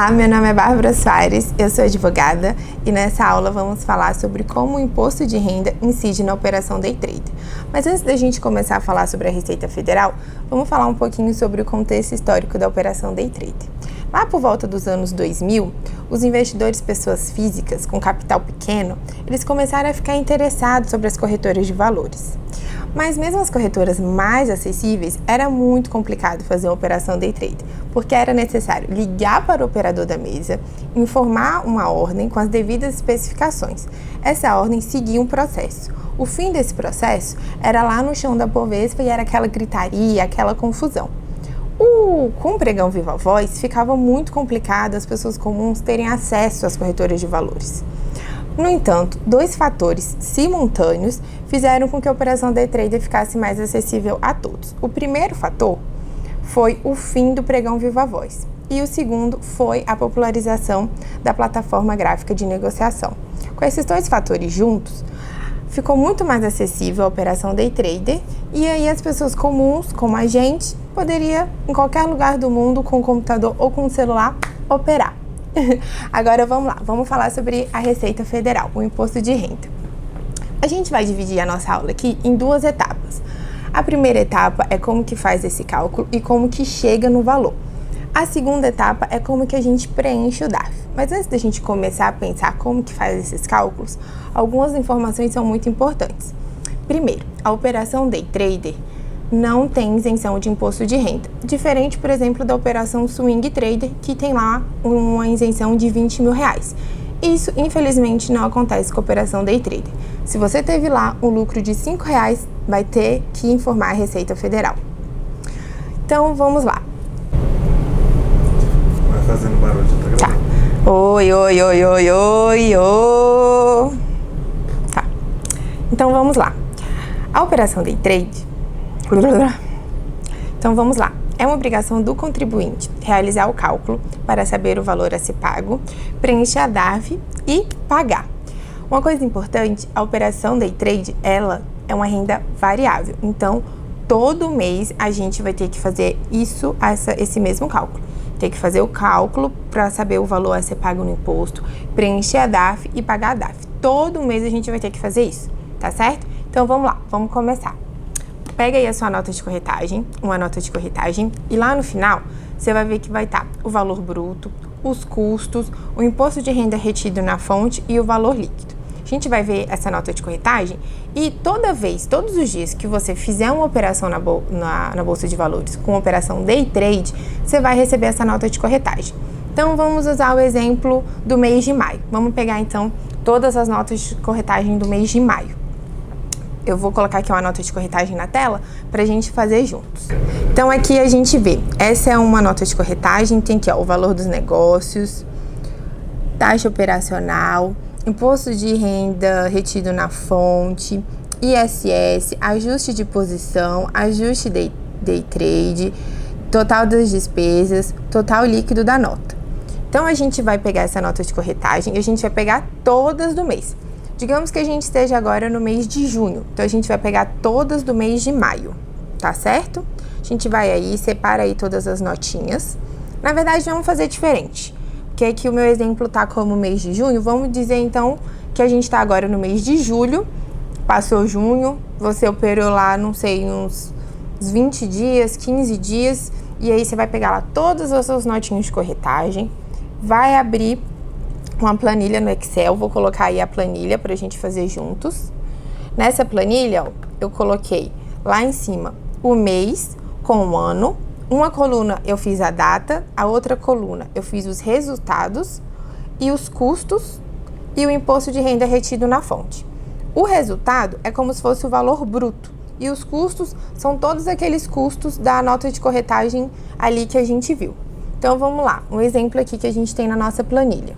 Olá, meu nome é Bárbara Soares, eu sou advogada e nessa aula vamos falar sobre como o imposto de renda incide na operação day trade. Mas antes da gente começar a falar sobre a Receita Federal, vamos falar um pouquinho sobre o contexto histórico da operação day trade. Lá por volta dos anos 2000, os investidores pessoas físicas com capital pequeno, eles começaram a ficar interessados sobre as corretoras de valores. Mas mesmo as corretoras mais acessíveis, era muito complicado fazer uma operação day trade, porque era necessário ligar para o operador da mesa, informar uma ordem com as devidas especificações. Essa ordem seguia um processo. O fim desse processo era lá no chão da Bovespa e era aquela gritaria, aquela confusão. Com o pregão viva voz, ficava muito complicado as pessoas comuns terem acesso às corretoras de valores. No entanto, dois fatores simultâneos fizeram com que a operação day trade ficasse mais acessível a todos. O primeiro fator foi o fim do pregão viva voz e o segundo foi a popularização da plataforma gráfica de negociação. Com esses dois fatores juntos, ficou muito mais acessível a operação day trader e aí as pessoas comuns, como a gente, poderia em qualquer lugar do mundo com o computador ou com o celular operar. Agora vamos lá, vamos falar sobre a Receita Federal, o imposto de renda. A gente vai dividir a nossa aula aqui em duas etapas. A primeira etapa é como que faz esse cálculo e como que chega no valor. A segunda etapa é como que a gente preenche o DARF. Mas antes da gente começar a pensar como que faz esses cálculos, algumas informações são muito importantes. Primeiro, a operação day trader não tem isenção de imposto de renda, diferente, por exemplo, da operação swing trader, que tem lá uma isenção de R$20 mil. Isso, infelizmente, não acontece com a operação day trader. Se você teve lá um lucro de R$5, vai ter que informar a Receita Federal. Então, vamos lá. Vai fazendo barulho, tá gravando? Tá. Oi. Tá. Então, vamos lá. A operação day trade... Então vamos lá. É uma obrigação do contribuinte realizar o cálculo para saber o valor a ser pago, preencher a DARF e pagar. Uma coisa importante, a operação day trade, ela é uma renda variável. Então, todo mês a gente vai ter que fazer esse mesmo cálculo. Tem que fazer o cálculo para saber o valor a ser pago no imposto, preencher a DARF e pagar a DARF. Todo mês a gente vai ter que fazer isso, tá certo? Então vamos lá, vamos começar. Pega aí a sua nota de corretagem, uma nota de corretagem, e lá no final você vai ver que vai estar o valor bruto, os custos, o imposto de renda retido na fonte e o valor líquido. A gente vai ver essa nota de corretagem e todos os dias que você fizer uma operação na Bolsa de Valores com operação day trade, você vai receber essa nota de corretagem. Então vamos usar o exemplo do mês de maio. Vamos pegar então todas as notas de corretagem do mês de maio. Eu vou colocar aqui uma nota de corretagem na tela para a gente fazer juntos. Então aqui a gente vê, essa é uma nota de corretagem, tem aqui ó, o valor dos negócios, taxa operacional, imposto de renda retido na fonte, ISS, ajuste de posição, ajuste day trade, total das despesas, total líquido da nota. Então a gente vai pegar essa nota de corretagem e a gente vai pegar todas do mês. Digamos que a gente esteja agora no mês de junho, então a gente vai pegar todas do mês de maio, tá certo? A gente vai aí, separa aí todas as notinhas. Na verdade, vamos fazer diferente, porque aqui o meu exemplo tá como mês de junho, vamos dizer então que a gente tá agora no mês de julho, passou junho, você operou lá, não sei, uns 20 dias, 15 dias, e aí você vai pegar lá todas as suas notinhas de corretagem, vai abrir uma planilha no Excel, vou colocar aí a planilha pra gente fazer juntos. Nessa planilha, ó, eu coloquei lá em cima o mês com o ano, uma coluna eu fiz a data, a outra coluna eu fiz os resultados e os custos e o imposto de renda retido na fonte. O resultado é como se fosse o valor bruto e os custos são todos aqueles custos da nota de corretagem ali que a gente viu. Então vamos lá, um exemplo aqui que a gente tem na nossa planilha.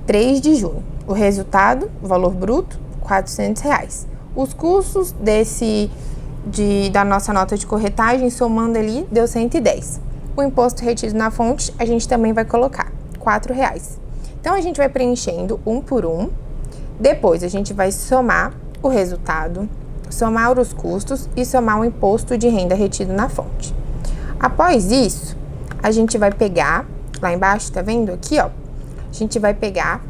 3 de junho, o resultado, o valor bruto, R$400. Os custos da nossa nota de corretagem, somando ali, deu 110. O imposto retido na fonte, a gente também vai colocar R$4. Então, a gente vai preenchendo um por um. Depois, a gente vai somar o resultado, somar os custos e somar o imposto de renda retido na fonte. Após isso, a gente vai pegar lá embaixo, tá vendo? Aqui, ó, a gente vai pegar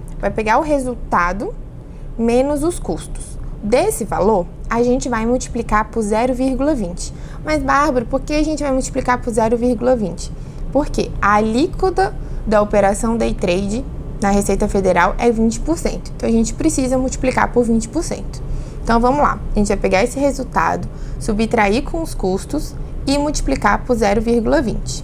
o resultado menos os custos. Desse valor, a gente vai multiplicar por 0,20. Mas, Bárbara, por que a gente vai multiplicar por 0,20? Porque a alíquota da operação day trade na Receita Federal é 20%. Então, a gente precisa multiplicar por 20%. Então, vamos lá. A gente vai pegar esse resultado, subtrair com os custos e multiplicar por 0,20.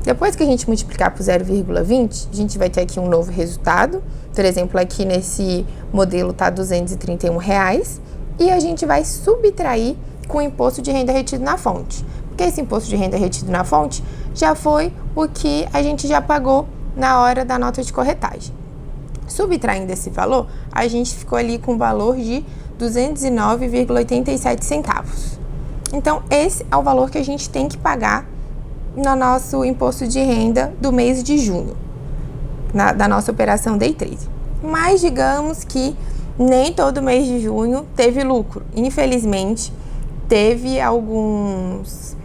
Depois que a gente multiplicar por 0,20, a gente vai ter aqui um novo resultado. Por exemplo, aqui nesse modelo tá R$ 231 reais, e a gente vai subtrair com o imposto de renda retido na fonte. Porque esse imposto de renda retido na fonte já foi o que a gente já pagou na hora da nota de corretagem. Subtraindo esse valor, a gente ficou ali com o valor de R$ 209,87 centavos. Então, esse é o valor que a gente tem que pagar no nosso imposto de renda do mês de junho, da nossa operação day trade. Mas digamos que nem todo mês de junho teve lucro. Infelizmente, teve alguns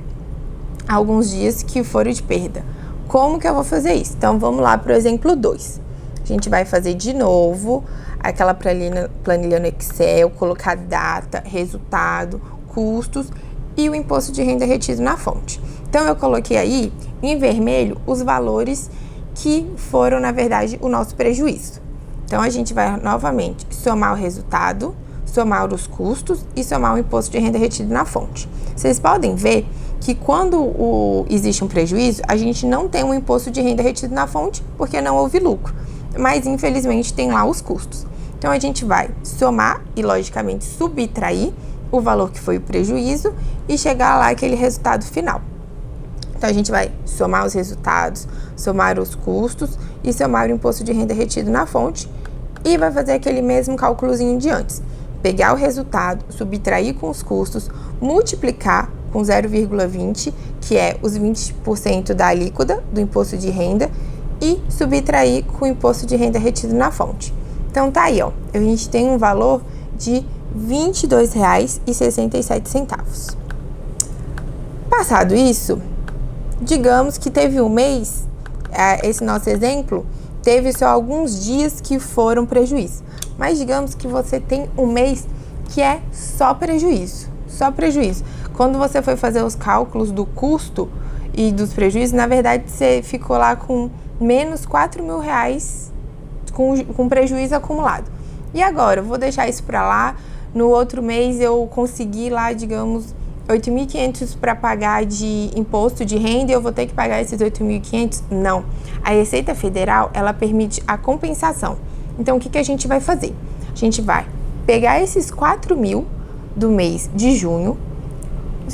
dias que foram de perda. Como que eu vou fazer isso? Então, vamos lá para o exemplo 2. A gente vai fazer de novo aquela planilha no Excel, colocar data, resultado, custos e o imposto de renda retido na fonte. Então, eu coloquei aí, em vermelho, os valores que foram, na verdade, o nosso prejuízo. Então, a gente vai, novamente, somar o resultado, somar os custos e somar o imposto de renda retido na fonte. Vocês podem ver que quando existe um prejuízo, a gente não tem um imposto de renda retido na fonte, porque não houve lucro. Mas, infelizmente, tem lá os custos. Então, a gente vai somar e, logicamente, subtrair o valor que foi o prejuízo e chegar lá aquele resultado final. Então, a gente vai somar os resultados, somar os custos e somar o imposto de renda retido na fonte e vai fazer aquele mesmo cálculozinho de antes. Pegar o resultado, subtrair com os custos, multiplicar com 0,20, que é os 20% da alíquota do imposto de renda, e subtrair com o imposto de renda retido na fonte. Então, tá aí, ó. A gente tem um valor de R$ 22,67. Passado isso, digamos que teve um mês, esse nosso exemplo, teve só alguns dias que foram prejuízo. Mas digamos que você tem um mês que é só prejuízo. Só prejuízo. Quando você foi fazer os cálculos do custo e dos prejuízos, na verdade, você ficou lá com menos R$ 4.000 com prejuízo acumulado. E agora, eu vou deixar isso para lá. No outro mês, eu consegui lá, digamos, R$ 8.500 para pagar de imposto de renda e eu vou ter que pagar esses R$ 8.500? Não. A Receita Federal, ela permite a compensação. Então, o que a gente vai fazer? A gente vai pegar esses 4.000 do mês de junho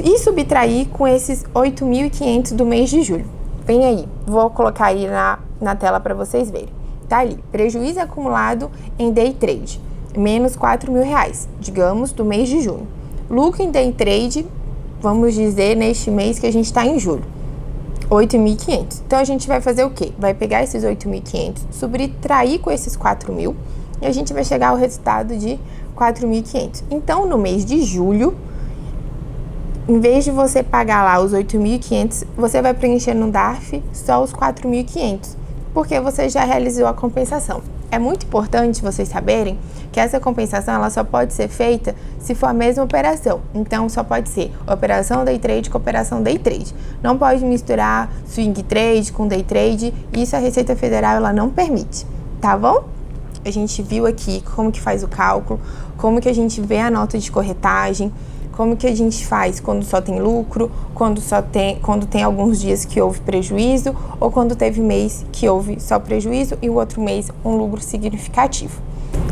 e subtrair com esses 8.500 do mês de julho. Vem aí, vou colocar aí na tela para vocês verem. Tá ali, prejuízo acumulado em day trade, menos R$ 4.000, digamos, do mês de junho. Lucro em day trade, vamos dizer, neste mês que a gente está em julho, 8.500. Então, a gente vai fazer o quê? Vai pegar esses 8.500, subtrair com esses 4.000 e a gente vai chegar ao resultado de 4.500. Então, no mês de julho, em vez de você pagar lá os 8.500, você vai preencher no DARF só os 4.500, porque você já realizou a compensação. É muito importante vocês saberem que essa compensação ela só pode ser feita se for a mesma operação. Então, só pode ser operação day trade com operação day trade. Não pode misturar swing trade com day trade. Isso a Receita Federal ela não permite, tá bom? A gente viu aqui como que faz o cálculo, como que a gente vê a nota de corretagem, como que a gente faz quando só tem lucro, quando tem alguns dias que houve prejuízo ou quando teve mês que houve só prejuízo e o outro mês um lucro significativo.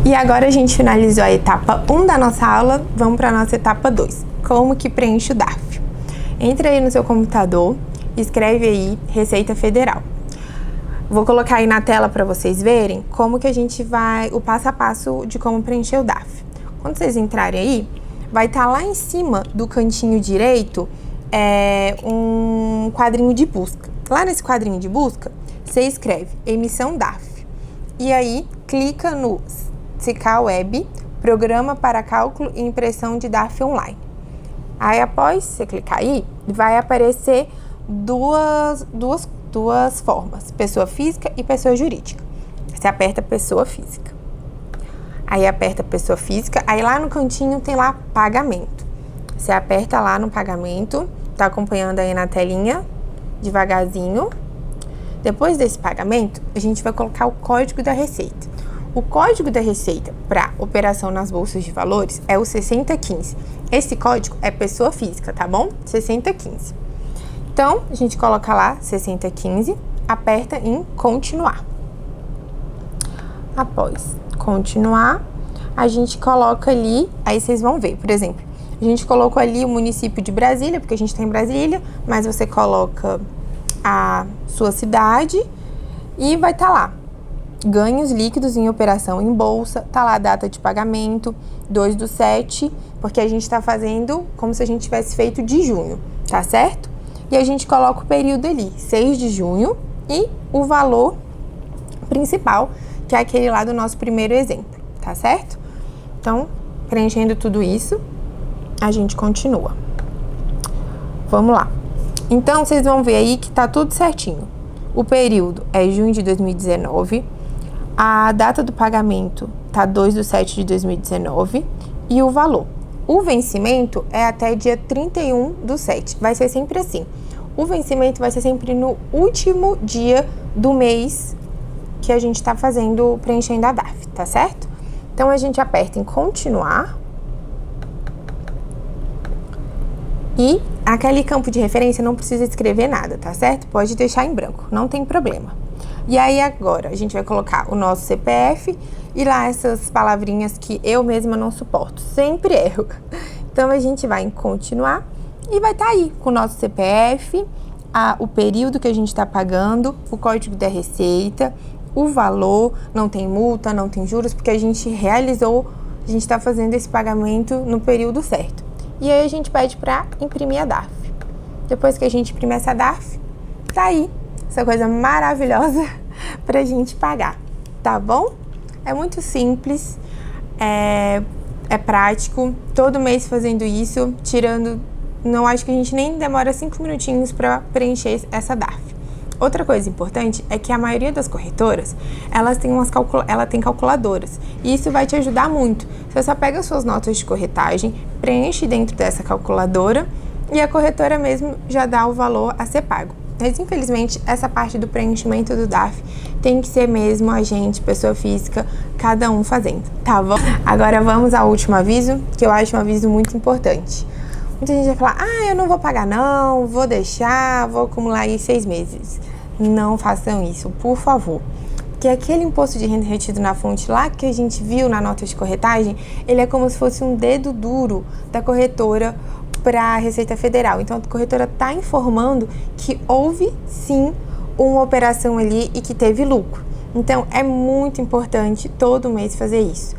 E agora a gente finalizou a etapa 1 da nossa aula, vamos para a nossa etapa 2, como que preenche o DARF. Entra aí no seu computador, escreve aí Receita Federal. Vou colocar aí na tela para vocês verem como que a gente vai, o passo a passo de como preencher o DARF. Quando vocês entrarem aí, vai estar lá em cima do cantinho direito um quadrinho de busca. Lá nesse quadrinho de busca, você escreve emissão DARF. E aí, clica no SICAL Web, Programa para Cálculo e Impressão de DARF Online. Aí, após você clicar aí, vai aparecer duas duas formas, pessoa física e pessoa jurídica. Você aperta pessoa física. Aí aperta pessoa física, aí lá no cantinho tem lá pagamento. Você aperta lá no pagamento, tá acompanhando aí na telinha, devagarzinho. Depois desse pagamento, a gente vai colocar o código da receita. O código da receita para operação nas bolsas de valores é o 6015. Esse código é pessoa física, tá bom? 6015. Então, a gente coloca lá 6015, aperta em continuar. Após continuar, a gente coloca ali, aí vocês vão ver, por exemplo, a gente colocou ali o município de Brasília, porque a gente está em Brasília, mas você coloca a sua cidade e vai estar lá. Ganhos líquidos em operação em bolsa, tá lá a data de pagamento, 2/7, porque a gente tá fazendo como se a gente tivesse feito de junho, tá certo? E a gente coloca o período ali, 6 de junho, e o valor principal, que é aquele lá do nosso primeiro exemplo, tá certo? Então, preenchendo tudo isso, a gente continua. Vamos lá. Então, vocês vão ver aí que tá tudo certinho. O período é junho de 2019, a data do pagamento tá 2/7 de 2019 e o valor. O vencimento é até dia 31/7, vai ser sempre assim. O vencimento vai ser sempre no último dia do mês que a gente tá fazendo, preenchendo a DARF, tá certo? Então, a gente aperta em continuar. E aquele campo de referência não precisa escrever nada, tá certo? Pode deixar em branco, não tem problema. E aí agora a gente vai colocar o nosso CPF e lá essas palavrinhas que eu mesma não suporto, sempre erro. Então a gente vai em continuar e vai estar aí com o nosso CPF, o período que a gente está pagando, o código da receita, o valor, não tem multa, não tem juros, porque a gente realizou, a gente está fazendo esse pagamento no período certo. E aí a gente pede para imprimir a DARF. Depois que a gente imprime essa DARF, tá aí essa coisa maravilhosa pra gente pagar, tá bom? É muito simples, é prático, todo mês fazendo isso, não acho que a gente nem demora 5 minutinhos para preencher essa DARF. Outra coisa importante é que a maioria das corretoras, ela tem calculadoras, e isso vai te ajudar muito. Você só pega suas notas de corretagem, preenche dentro dessa calculadora e a corretora mesmo já dá o valor a ser pago. Mas, infelizmente, essa parte do preenchimento do DARF tem que ser mesmo a gente, pessoa física, cada um fazendo, tá bom? Agora vamos ao último aviso, que eu acho um aviso muito importante. Muita gente vai falar, eu não vou pagar não, vou deixar, vou acumular aí 6 meses. Não façam isso, por favor. Porque aquele imposto de renda retido na fonte lá que a gente viu na nota de corretagem, ele é como se fosse um dedo duro da corretora para a Receita Federal. Então, a corretora está informando que houve, sim, uma operação ali e que teve lucro. Então, é muito importante todo mês fazer isso.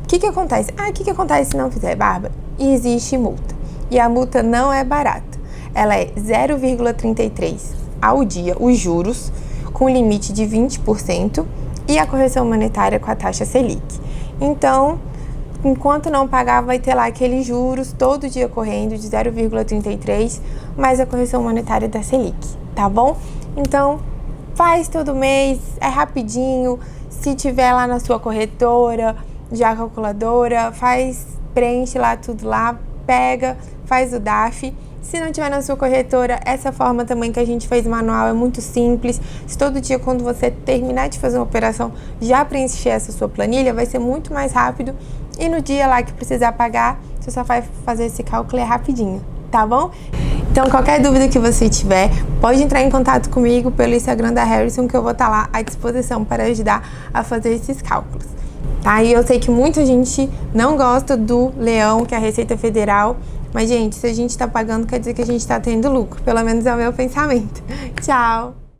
O que acontece? O que acontece se não fizer, Bárbara? Existe multa. E a multa não é barata. Ela é 0,33 ao dia, os juros, com limite de 20%, e a correção monetária com a taxa Selic. Então, enquanto não pagar, vai ter lá aqueles juros todo dia correndo de 0,33, mais a correção monetária da Selic, tá bom? Então, faz todo mês, é rapidinho. Se tiver lá na sua corretora, já a calculadora, preenche lá tudo lá, pega, faz o DARF. Se não tiver na sua corretora, essa forma também que a gente fez manual é muito simples. Se todo dia, quando você terminar de fazer uma operação, já preencher essa sua planilha, vai ser muito mais rápido. E no dia lá que precisar pagar, você só vai fazer esse cálculo rapidinho, tá bom? Então, qualquer dúvida que você tiver, pode entrar em contato comigo pelo Instagram da Harrison, que eu vou estar lá à disposição para ajudar a fazer esses cálculos. Tá? E eu sei que muita gente não gosta do leão, que é a Receita Federal, mas, gente, se a gente está pagando, quer dizer que a gente está tendo lucro. Pelo menos é o meu pensamento. Tchau!